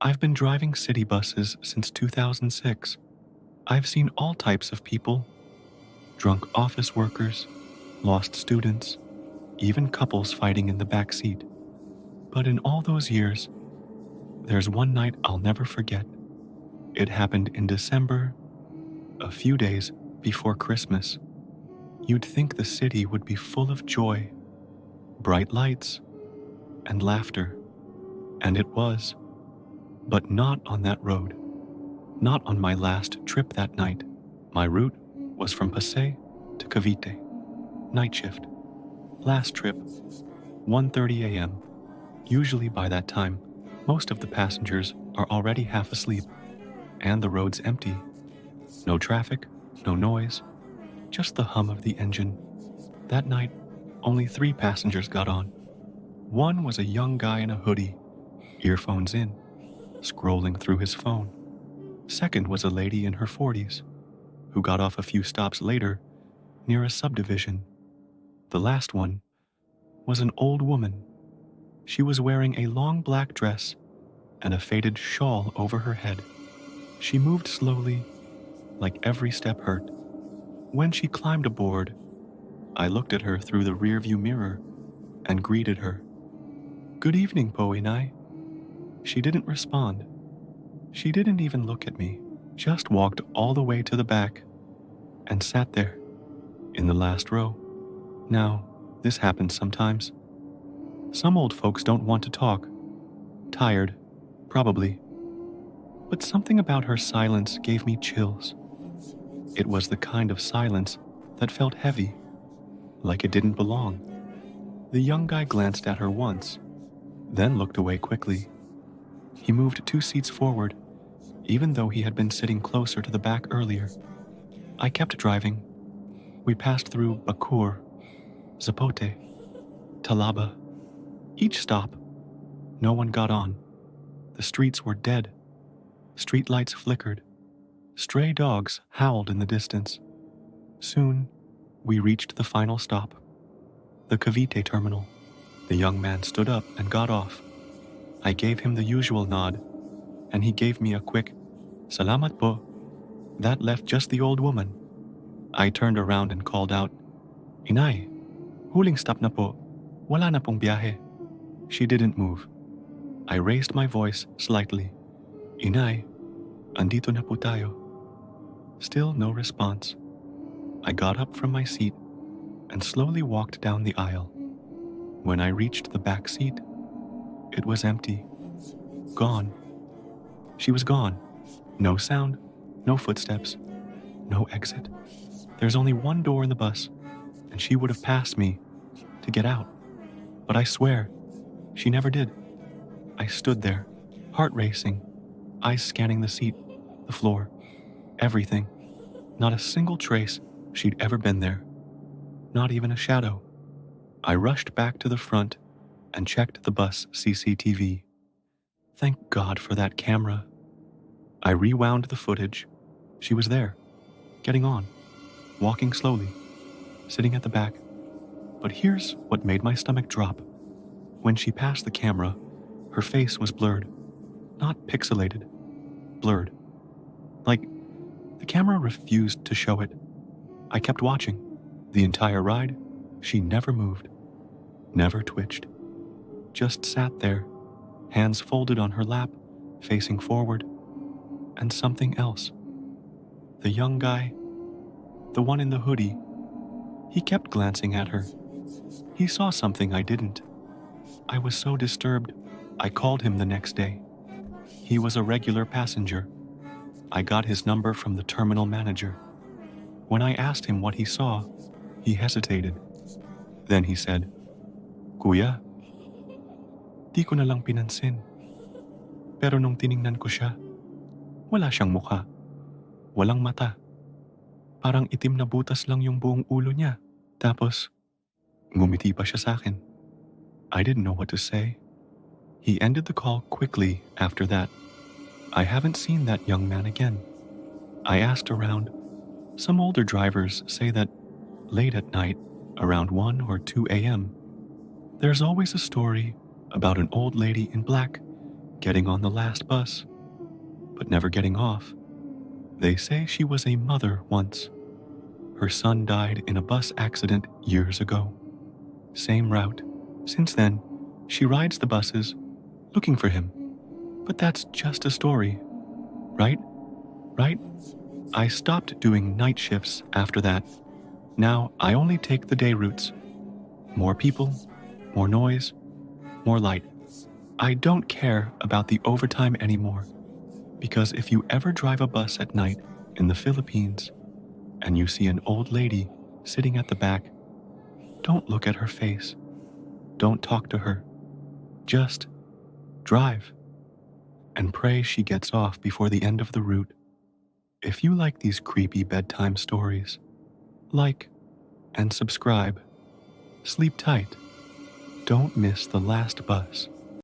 I've been driving city buses since 2006. I've seen all types of people: drunk office workers, lost students, even couples fighting in the back seat. But in all those years, there's one night I'll never forget. It happened in December, a few days before Christmas. You'd think the city would be full of joy, bright lights, and laughter. And it was. But not on that road. Not on my last trip that night. My route was from Pasay to Cavite. Night shift. Last trip, 1:30 a.m. Usually by that time, most of the passengers are already half asleep, and the road's empty. No traffic, no noise, just the hum of the engine. That night, only 3 passengers got on. One was a young guy in a hoodie, earphones in, scrolling through his phone. Second was a lady in her 40s, who got off a few stops later near a subdivision. The last one was an old woman. She was wearing a long black dress and a faded shawl over her head. She moved slowly, like every step hurt. When she climbed aboard, I looked at her through the rearview mirror and greeted her. "Good evening, po inay." She didn't respond. She didn't even look at me, just walked all the way to the back and sat there, in the last row. Now, this happens sometimes. Some old folks don't want to talk. Tired, probably. But something about her silence gave me chills. It was the kind of silence that felt heavy, like it didn't belong. The young guy glanced at her once, then looked away quickly. He moved 2 seats forward, even though he had been sitting closer to the back earlier. I kept driving. We passed through Bacoor, Zapote, Talaba. Each stop, no one got on. The streets were dead. Streetlights flickered. Stray dogs howled in the distance. Soon, we reached the final stop, the Cavite terminal. The young man stood up and got off. I gave him the usual nod, and he gave me a quick, "Salamat po." That left just the old woman. I turned around and called out, "Inay, huling stop na po. Wala na pong biyahe." She didn't move. I raised my voice slightly. "Inay, andito na po tayo." Still no response. I got up from my seat and slowly walked down the aisle. When I reached the back seat, it was empty. Gone. She was gone. No sound, no footsteps, no exit. There's only one door in the bus, and she would have passed me to get out. But I swear, she never did. I stood there, heart racing, eyes scanning the seat, the floor, everything. Not a single trace she'd ever been there. Not even a shadow. I rushed back to the front and checked the bus CCTV. Thank God for that camera. I rewound the footage. She was there, getting on, walking slowly, sitting at the back. But here's what made my stomach drop. When she passed the camera, her face was blurred. Not pixelated, blurred. Like the camera refused to show it. I kept watching. The entire ride, she never moved, never twitched. Just sat there, hands folded on her lap, facing forward, and something else. The young guy, the one in the hoodie, he kept glancing at her. He saw something I didn't. I was so disturbed, I called him the next day. He was a regular passenger. I got his number from the terminal manager. When I asked him what he saw, he hesitated. Then he said, "Kuya, di ko na lang pinansin. Pero nung tiningnan ko siya, wala siyang mukha. Walang mata. Parang itim na butas lang yung buong ulo niya. Tapos, ngumiti pa siya sa akin." I didn't know what to say. He ended the call quickly after that. I haven't seen that young man again. I asked around. Some older drivers say that late at night, around 1 or 2 a.m., there's always a story about an old lady in black getting on the last bus, but never getting off. They say she was a mother once. Her son died in a bus accident years ago. Same route. Since then, she rides the buses looking for him. But that's just a story, right? Right? I stopped doing night shifts after that. Now I only take the day routes. More people, more noise, more light. I don't care about the overtime anymore, because if you ever drive a bus at night in the Philippines and you see an old lady sitting at the back, don't look at her face. Don't talk to her. Just drive and pray she gets off before the end of the route. If you like these creepy bedtime stories, like and subscribe. Sleep tight. Don't miss the last bus.